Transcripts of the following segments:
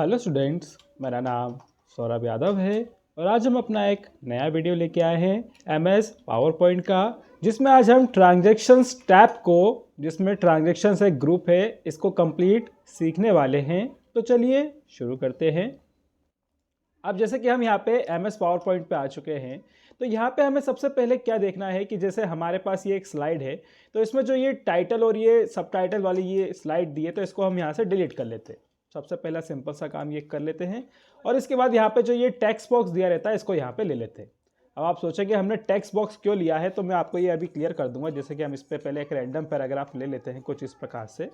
Hello students, मेरा नाम सौरभ यादव है और आज हम अपना एक नया वीडियो लेके आए हैं एमएस पावर पॉइंट का, जिसमें आज हम ट्रांजैक्शंस टैब को, जिसमें ट्रांजैक्शंस एक ग्रुप है, इसको कंप्लीट सीखने वाले हैं। तो चलिए शुरू करते हैं। अब जैसे कि हम यहाँ पे एमएस पावर पॉइंट पे आ चुके हैं, तो यहाँ पे हमें सबसे पहले क्या देखना है कि जैसे हमारे पास ये एक स्लाइड है, तो इसमें जो ये टाइटल और ये सब टाइटल वाली ये स्लाइड दी है, तो इसको हम यहाँ से डिलीट कर लेते हैं। सबसे पहला सिंपल सा काम ये कर लेते हैं और इसके बाद यहाँ पे जो ये टेक्स्ट बॉक्स दिया रहता है, इसको यहाँ पे ले लेते हैं। अब आप सोचेंगे हमने टेक्स्ट बॉक्स क्यों लिया है, तो मैं आपको ये अभी क्लियर कर दूंगा। जैसे कि हम इस पर पहले एक रैंडम पैराग्राफ ले लेते हैं कुछ इस प्रकार से।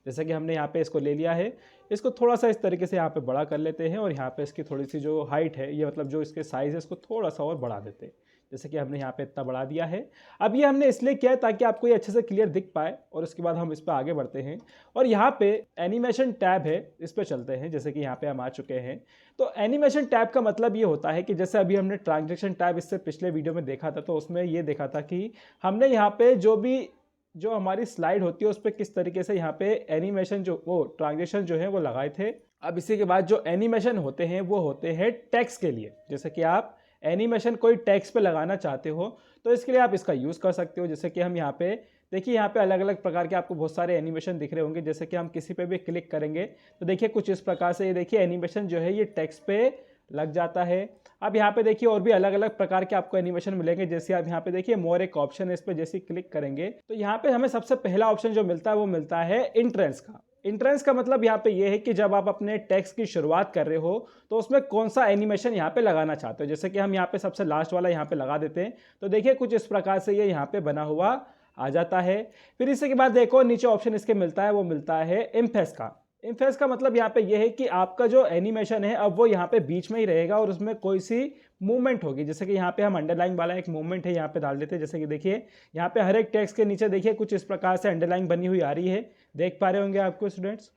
जैसे कि हमने यहाँ पे इसको ले लिया है, इसको थोड़ा सा इस तरीके से यहाँ पे बड़ा कर लेते हैं और यहाँ पे इसकी थोड़ी सी जो हाइट है, ये मतलब जो इसके साइज़ है, इसको थोड़ा सा और बढ़ा देते हैं। जैसे कि हमने यहाँ पे इतना बढ़ा दिया है। अब ये हमने इसलिए किया है ताकि आपको ये अच्छे से क्लियर दिख पाए, और उसके बाद हम इस पर आगे बढ़ते हैं और यहाँ पे एनिमेशन टैब है, इस पर चलते हैं। जैसे कि यहाँ पे हम आ चुके हैं, तो एनिमेशन टैब का मतलब ये होता है कि जैसे अभी हमने ट्रांजैक्शन टैब इससे पिछले वीडियो में देखा था, तो उसमें ये देखा था कि हमने यहाँ पे जो हमारी स्लाइड होती है उस पर किस तरीके से यहाँ पे एनिमेशन जो वो ट्रांजेक्शन जो है वो लगाए थे। अब इसी के बाद जो एनिमेशन होते हैं वो होते हैं टेक्स्ट के लिए। जैसे कि आप एनिमेशन कोई टेक्स्ट पे लगाना चाहते हो, तो इसके लिए आप इसका यूज़ कर सकते हो। जैसे कि हम यहाँ पे देखिए, यहाँ पे अलग अलग प्रकार के आपको बहुत सारे एनिमेशन दिख रहे होंगे। जैसे कि हम किसी पे भी क्लिक करेंगे तो देखिए कुछ इस प्रकार से, ये देखिए एनिमेशन जो है ये टेक्स्ट पे लग जाता है। अब यहाँ पे देखिए और भी अलग अलग प्रकार के आपको एनिमेशन मिलेंगे। जैसे आप यहाँ पे देखिए मोर एक ऑप्शन है, इस पर जैसे क्लिक करेंगे तो यहाँ पे हमें सबसे पहला ऑप्शन जो मिलता है वो मिलता है इंट्रेंस का। इंट्रेंस का मतलब यहाँ पे ये है कि जब आप अपने टेक्स्ट की शुरुआत कर रहे हो तो उसमें कौन सा एनिमेशन यहाँ पे लगाना चाहते हो। जैसे कि हम यहाँ पे सबसे लास्ट वाला यहाँ पे लगा देते हैं, तो देखिए कुछ इस प्रकार से ये यहाँ पे बना हुआ आ जाता है। फिर इसके बाद देखो नीचे ऑप्शन इसके मिलता है, वो मिलता है इम्फेस का। इम्फेस का मतलब यहाँ पे ये है कि आपका जो एनिमेशन है अब वो यहाँ पे बीच में ही रहेगा और उसमें कोई सी मूवमेंट होगी। जैसे कि यहाँ पे हम अंडरलाइन वाला एक मूवमेंट है यहाँ पे डाल देते हैं। जैसे कि देखिए यहाँ पे हर एक टेक्स्ट के नीचे देखिए कुछ इस प्रकार से अंडरलाइन बनी हुई आ रही है, देख पा रहे होंगे आपको स्टूडेंट्स।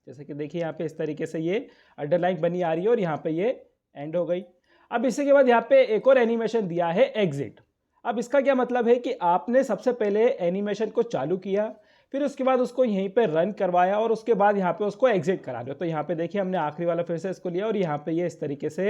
जैसे कि देखिए यहाँ पे इस तरीके से ये अंडरलाइन बनी आ रही है और यहाँ पे ये एंड हो गई। अब इसी के बाद यहाँ पे एक और एनिमेशन दिया है एग्जिट। अब इसका क्या मतलब है कि आपने सबसे पहले एनिमेशन को चालू किया, फिर उसके बाद उसको यहीं पे रन करवाया और उसके बाद यहाँ पे उसको एग्जिट करा दो। तो यहाँ पे देखिए हमने आखिरी वाला फिर से इसको लिया और यहाँ पे ये इस तरीके से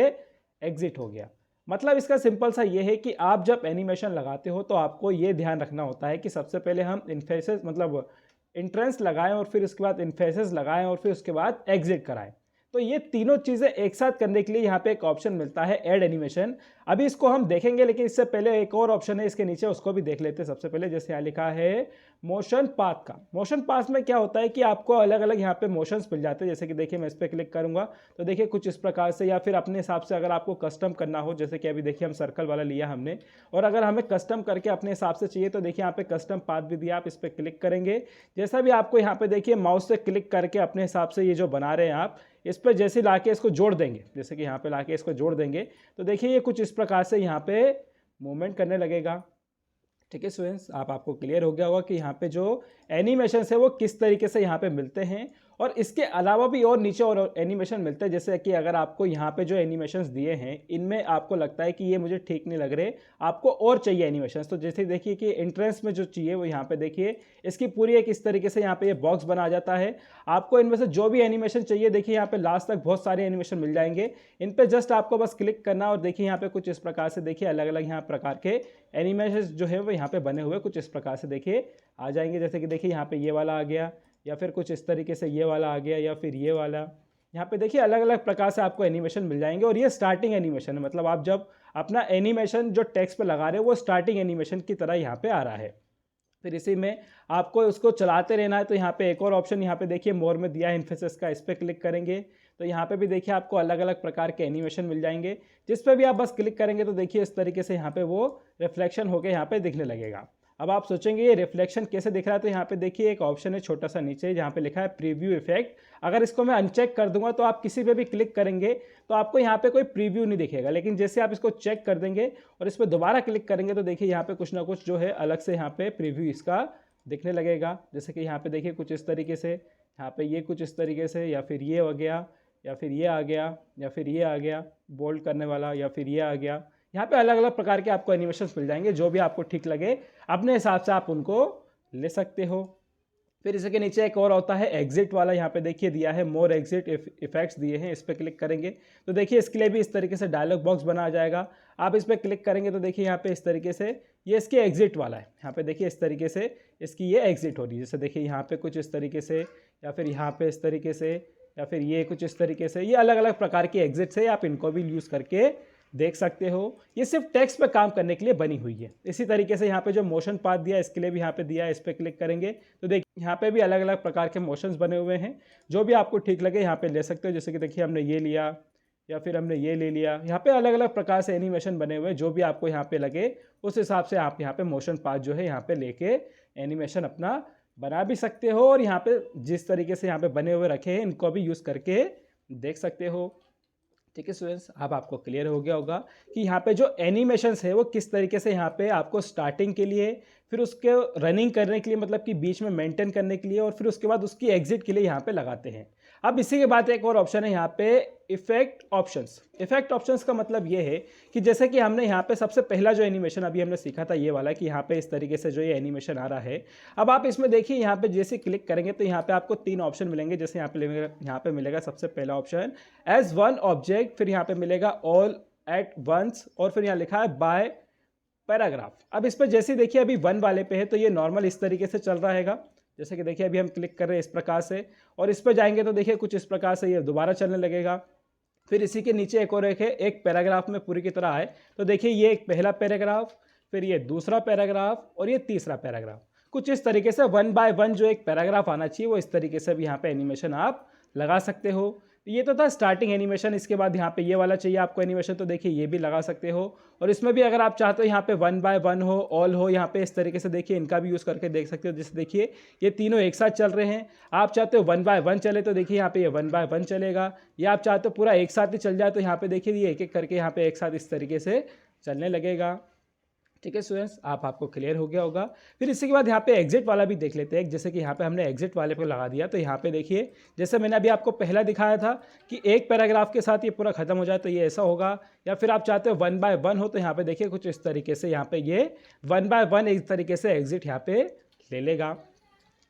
एग्जिट हो गया। मतलब इसका सिंपल सा ये है कि आप जब एनिमेशन लगाते हो तो आपको ये ध्यान रखना होता है कि सबसे पहले हम इन्फेसेस मतलब इंट्रेंस लगाएं और फिर उसके बाद इन्फेसेस लगाएं और फिर उसके बाद एग्जिट कराएं। तो ये तीनों चीज़ें एक साथ करने के लिए यहाँ पे एक ऑप्शन मिलता है ऐड एनिमेशन। अभी इसको हम देखेंगे, लेकिन इससे पहले एक और ऑप्शन है इसके नीचे, उसको भी देख लेते हैं। सबसे पहले जैसे यहाँ लिखा है मोशन पाथ का। मोशन पाथ में क्या होता है कि आपको अलग अलग यहाँ पे मोशंस मिल जाते हैं। जैसे कि देखिए मैं इस पर क्लिक करूंगा तो देखिए कुछ इस प्रकार से, या फिर अपने हिसाब से अगर आपको कस्टम करना हो, जैसे कि अभी देखिए हम सर्कल वाला लिया हमने, और अगर हमें कस्टम करके अपने हिसाब से चाहिए तो देखिए यहाँ पे कस्टम पाथ भी दिया, आप इस पर क्लिक करेंगे। जैसा भी आपको यहाँ पे देखिए माउस से क्लिक करके अपने हिसाब से ये जो बना रहे हैं आप, इस पर जैसे लाके इसको जोड़ देंगे, जैसे कि यहाँ पे लाके इसको जोड़ देंगे तो देखिए ये कुछ इस प्रकार से यहाँ पे मूवमेंट करने लगेगा। ठीक है स्टूडेंट्स, आपको क्लियर हो गया होगा कि यहाँ पे जो एनिमेशन है वो किस तरीके से यहाँ पे मिलते हैं। और इसके अलावा भी और नीचे और एनिमेशन मिलते हैं। जैसे कि अगर आपको यहाँ पे जो एनिमेशंस दिए हैं इनमें आपको लगता है कि ये मुझे ठीक नहीं लग रहे, आपको और चाहिए एनिमेशंस, तो जैसे देखिए कि एंट्रेंस में जो चाहिए वो यहाँ पे देखिए इसकी पूरी एक इस तरीके से यहाँ पे ये बॉक्स बना जाता है। आपको इनमें से जो भी एनिमेशन चाहिए देखिए यहाँ पे लास्ट तक बहुत सारे एनिमेशन मिल जाएंगे। इन पर जस्ट आपको बस क्लिक करना और देखिए यहाँ पे कुछ इस प्रकार से देखिए अलग अलग यहाँ प्रकार के एनिमेशन जो है वो यहाँ पे बने हुए कुछ इस प्रकार से देखिए आ जाएंगे। जैसे कि देखिए यहाँ पे ये वाला आ गया, या फिर कुछ इस तरीके से ये वाला आ गया, या फिर ये वाला। यहाँ पे देखिए अलग अलग प्रकार से आपको एनिमेशन मिल जाएंगे। और ये स्टार्टिंग एनिमेशन है, मतलब आप जब अपना एनिमेशन जो टेक्स्ट पे लगा रहे हो वो स्टार्टिंग एनिमेशन की तरह यहाँ पे आ रहा है। फिर इसी में आपको उसको चलाते रहना है। तो यहाँ पे एक और ऑप्शन यहाँ पे देखिए मोर में दिया है इन्फोसिस का, इस पर क्लिक करेंगे तो यहाँ पे भी देखिए आपको अलग अलग प्रकार के एनिमेशन मिल जाएंगे। जिस पे भी आप बस क्लिक करेंगे तो देखिए इस तरीके से यहाँ पे वो रिफ्लेक्शन होकर यहाँ पे दिखने लगेगा। अब आप सोचेंगे ये रिफ्लेक्शन कैसे दिख रहा है, तो यहाँ पे देखिए एक ऑप्शन है छोटा सा नीचे जहाँ पे लिखा है प्रीव्यू इफेक्ट। अगर इसको मैं अनचेक कर दूंगा तो आप किसी पे भी क्लिक करेंगे तो आपको यहाँ पे कोई प्रीव्यू नहीं दिखेगा, लेकिन जैसे आप इसको चेक कर देंगे और इस पर दोबारा क्लिक करेंगे तो देखिए यहाँ पे कुछ ना कुछ जो है अलग से यहाँ पे प्रीव्यू इसका दिखने लगेगा। जैसे कि यहाँ पे देखिए कुछ इस तरीके से, यहाँ पे ये कुछ इस तरीके से, या फिर ये हो गया, या फिर ये आ गया, या फिर ये आ गया बोल्ड करने वाला, या फिर ये आ गया। यहाँ पे अलग अलग प्रकार के आपको एनिमेशंस मिल जाएंगे, जो भी आपको ठीक लगे अपने हिसाब से आप उनको ले सकते हो। फिर इसके नीचे एक और होता है एग्जिट वाला, यहाँ पे देखिए दिया है मोर एग्जिट इफेक्ट्स दिए हैं, इस पर क्लिक करेंगे तो देखिए इसके लिए भी इस तरीके से डायलॉग बॉक्स बना आ जाएगा। आप इस पर क्लिक करेंगे तो देखिए यहाँ पे इस तरीके से ये इसके एग्जिट वाला है, यहाँ पे देखिए इस तरीके से इसकी ये एग्जिट हो रही है। जैसे देखिए यहाँ पे कुछ इस तरीके से, या फिर यहाँ पे इस तरीके से, या फिर ये कुछ इस तरीके से, ये अलग अलग प्रकार की एग्जिट्स है, आप इनको भी यूज़ करके देख सकते हो। ये सिर्फ टेक्स्ट पे काम करने के लिए बनी हुई है। इसी तरीके से यहाँ पे जो मोशन पाथ दिया है इसके लिए भी यहाँ पे दिया है, इस पर क्लिक करेंगे तो देखिए यहाँ पे भी अलग अलग प्रकार के मोशंस बने हुए हैं, जो भी आपको ठीक लगे यहाँ पे ले सकते हो। जैसे कि देखिए हमने ये लिया या फिर हमने ये ले लिया, यहाँ पे अलग अलग प्रकार से एनिमेशन बने हुए हैं, जो भी आपको यहाँ पे लगे उस हिसाब से आप यहाँ पे मोशन पाथ जो है यहाँ पे लेके एनिमेशन अपना बना भी सकते हो। और यहाँ पे जिस तरीके से यहाँ पे बने हुए रखे हैं इनको भी यूज़ करके देख सकते हो। ठीक है स्टूडेंट्स, अब आपको क्लियर हो गया होगा कि यहाँ पे जो एनिमेशंस है वो किस तरीके से यहाँ पे आपको स्टार्टिंग के लिए, फिर उसके रनिंग करने के लिए, मतलब कि बीच में मेंटेन करने के लिए, और फिर उसके बाद उसकी एग्जिट के लिए यहाँ पे लगाते हैं। अब इसी के बाद एक और ऑप्शन है यहाँ पे इफेक्ट ऑप्शंस। इफेक्ट ऑप्शंस का मतलब ये है कि जैसे कि हमने यहाँ पे सबसे पहला जो एनिमेशन अभी हमने सीखा था ये वाला, कि यहाँ पे इस तरीके से जो ये एनिमेशन आ रहा है, अब आप इसमें देखिए यहाँ पे जैसे क्लिक करेंगे तो यहाँ पे आपको 3 ऑप्शन मिलेंगे। जैसे यहाँ पे मिलेगा सबसे पहला ऑप्शन एज वन ऑब्जेक्ट, फिर यहाँ पे मिलेगा ऑल एट वंस, और फिर यहाँ लिखा है बाय पैराग्राफ। अब इस पर जैसे देखिए अभी 1 वाले पे है तो ये नॉर्मल इस तरीके से चल रहा है। जैसे कि देखिए अभी हम क्लिक कर रहे हैं इस प्रकार से, और इस पर जाएंगे तो देखिए कुछ इस प्रकार से ये दोबारा चलने लगेगा। फिर इसी के नीचे एक और एक पैराग्राफ में पूरी की तरह आए तो देखिए ये एक पहला पैराग्राफ, फिर ये दूसरा पैराग्राफ, और ये तीसरा पैराग्राफ। कुछ इस तरीके से 1 बाय 1 जो एक पैराग्राफ आना चाहिए वो इस तरीके से भी यहाँ पे एनिमेशन आप लगा सकते हो। ये तो था स्टार्टिंग एनिमेशन। इसके बाद यहाँ पे ये वाला चाहिए आपको एनिमेशन तो देखिए ये भी लगा सकते हो। और इसमें भी अगर आप चाहते हो यहाँ पे 1 बाय 1 हो, ऑल हो, यहाँ पे इस तरीके से देखिए इनका भी यूज़ करके देख सकते हो। जैसे देखिए ये तीनों एक साथ चल रहे हैं। आप चाहते हो 1 बाय 1 चले तो देखिए यहाँ पे ये 1 बाय 1 चलेगा, या आप चाहते हो पूरा एक साथ ही चल जाए तो यहाँ पे देखिए ये एक एक करके यहाँ पे एक साथ इस तरीके से चलने लगेगा। ठीक है स्टूडेंट्स, आपको क्लियर हो गया होगा। फिर इसके बाद यहाँ पे एग्जिट वाला भी देख लेते हैं। जैसे कि यहाँ पे हमने एग्जिट वाले पे लगा दिया तो यहाँ पे देखिए जैसे मैंने अभी आपको पहला दिखाया था कि एक पैराग्राफ के साथ ये पूरा खत्म हो जाए तो ये ऐसा होगा, या फिर आप चाहते हो 1 बाय 1 हो तो यहाँ पे देखिए कुछ इस तरीके से यहाँ पे ये 1 बाय 1 एक तरीके से एग्जिट यहाँ पे ले लेगा।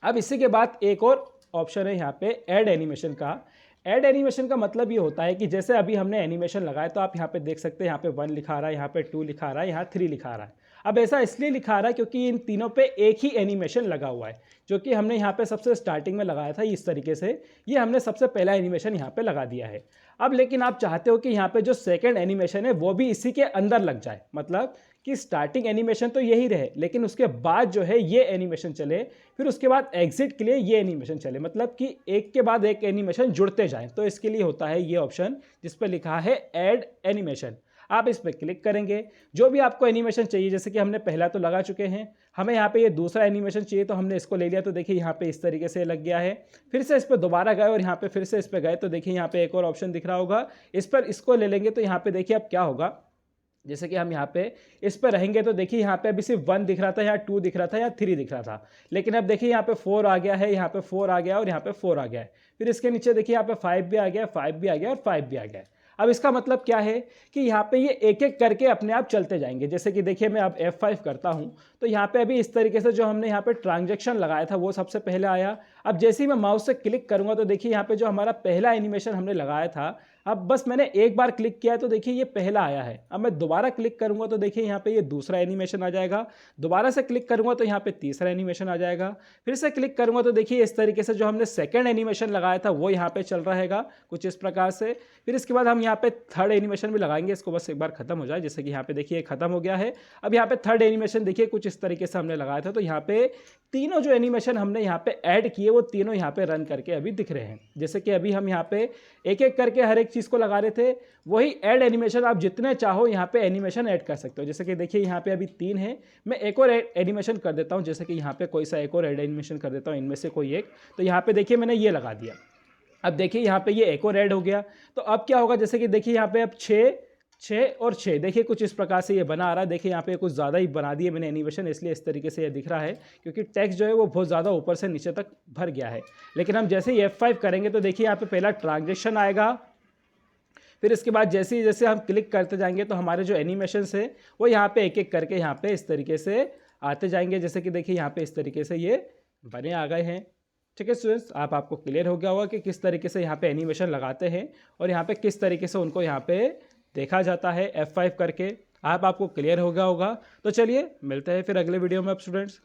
अब इसी के बाद एक और ऑप्शन है यहाँ पे ऐड एनिमेशन का। ऐड एनिमेशन का मतलब ये होता है कि जैसे अभी हमने एनिमेशन लगाया तो आप यहाँ पे देख सकते हैं यहाँ पे 1 लिखा आ रहा है, यहाँ पे 2 लिखा आ रहा है, यहाँ 3 लिखा आ रहा है। अब ऐसा इसलिए लिखा आ रहा है क्योंकि इन तीनों पे एक ही एनिमेशन लगा हुआ है, जो कि हमने यहाँ पे सबसे स्टार्टिंग में लगाया था इस तरीके से। ये हमने सबसे पहला एनिमेशन यहाँ पे लगा दिया है। अब लेकिन आप चाहते हो कि यहाँ पे जो सेकंड एनिमेशन है वो भी इसी के अंदर लग जाए, मतलब कि स्टार्टिंग एनिमेशन तो यही रहे लेकिन उसके बाद जो है ये एनिमेशन चले, फिर उसके बाद एग्जिट के लिए ये एनिमेशन चले, मतलब कि एक के बाद एक एनिमेशन जुड़ते जाएं। तो इसके लिए होता है ये ऑप्शन जिस पर लिखा है ऐड एनिमेशन। आप इस पर क्लिक करेंगे, जो भी आपको एनिमेशन चाहिए, जैसे कि हमने पहला तो लगा चुके हैं, हमें यहाँ पे ये दूसरा एनिमेशन चाहिए तो हमने इसको ले लिया तो देखिए यहाँ पे इस तरीके से लग गया है। फिर से इस पर दोबारा गए और यहाँ पे फिर से इस पर गए तो देखिए यहाँ पे एक और ऑप्शन दिख रहा होगा, इस पर इसको ले लेंगे तो यहाँ पे देखिए अब क्या होगा। जैसे कि हम यहाँ पे इस पर रहेंगे तो देखिए यहाँ पे अभी सिर्फ 1 दिख रहा था, यहाँ 2 दिख रहा था, यहाँ 3 दिख रहा था, लेकिन अब देखिए यहाँ पे 4 आ गया है, यहाँ पे 4 आ गया और यहाँ पे 4 आ गया है। फिर इसके नीचे देखिए यहाँ पे 5 भी आ गया, 5 भी आ गया और 5 भी आ गया है। अब इसका मतलब क्या है कि यहाँ पे ये एक एक करके अपने आप चलते जाएंगे। जैसे कि देखिए मैं अब F5 करता हूँ तो यहाँ पे अभी इस तरीके से जो हमने यहाँ पे ट्रांजैक्शन लगाया था वो सबसे पहले आया। अब जैसे ही मैं माउस से क्लिक करूँगा तो देखिए यहाँ पे जो हमारा पहला एनिमेशन हमने लगाया था, अब बस मैंने एक बार क्लिक किया तो देखिए ये पहला आया है। अब मैं दोबारा क्लिक करूँगा तो देखिए यहाँ पे ये दूसरा एनिमेशन आ जाएगा, दोबारा से क्लिक करूँगा तो यहाँ पे तीसरा एनिमेशन आ जाएगा, फिर से क्लिक करूँगा तो देखिए इस तरीके से जो हमने सेकंड एनिमेशन लगाया था वो यहाँ पे चल रहेगा कुछ इस प्रकार से। फिर इसके बाद हम यहाँ पे थर्ड एनिमेशन भी लगाएंगे, इसको बस एक बार खत्म हो जाए। जैसे कि यहाँ पे देखिए खत्म हो गया है। अब यहाँ पे थर्ड एनिमेशन देखिए कुछ इस तरीके से हमने लगाया था, तो यहाँ पे तीनों जो एनिमेशन हमने यहाँ पे ऐड किए वो तीनों यहाँ पे रन करके अभी दिख रहे हैं। जैसे कि अभी हम यहाँ पे एक एक करके हर एक चीज़ को लगा रहे थे, वही ऐड एनिमेशन आप जितने चाहो यहाँ पे एनिमेशन ऐड कर सकते हो। जैसे कि देखिए यहाँ पे अभी 3 है, मैं एक और एनिमेशन कर देता हूँ। जैसे कि यहाँ पे कोई सा एक और ऐड एनिमेशन कर देता हूँ, इनमें से कोई एक। तो यहाँ पे देखिए मैंने ये लगा दिया। अब देखिए यहाँ पे ये एक और ऐड हो गया। तो अब क्या होगा, जैसे कि देखिए यहाँ पे अब 6 और 6 देखिए कुछ इस प्रकार से ये बना आ रहा है। देखिए यहाँ पे कुछ ज़्यादा ही बना दिए मैंने एनिमेशन, इसलिए इस तरीके से ये दिख रहा है, क्योंकि टेक्स्ट जो है वो बहुत ज़्यादा ऊपर से नीचे तक भर गया है। लेकिन हम जैसे ही F5 करेंगे तो देखिए यहाँ पे पहला ट्रांजैक्शन आएगा, फिर इसके बाद जैसे जैसे हम क्लिक करते जाएंगे तो हमारे जो एनिमेशंस है वो यहाँ पे एक एक करके यहाँ पे इस तरीके से आते जाएंगे। जैसे कि देखिए यहाँ पे इस तरीके से ये बने आ गए हैं। ठीक है स्टूडेंट्स, आपको क्लियर हो गया होगा कि किस तरीके से यहाँ पे एनिमेशन लगाते हैं और यहाँ पे किस तरीके से उनको यहाँ पे देखा जाता है F5 करके। आपको क्लियर हो गया होगा। तो चलिए मिलते हैं फिर अगले वीडियो में अब स्टूडेंट्स।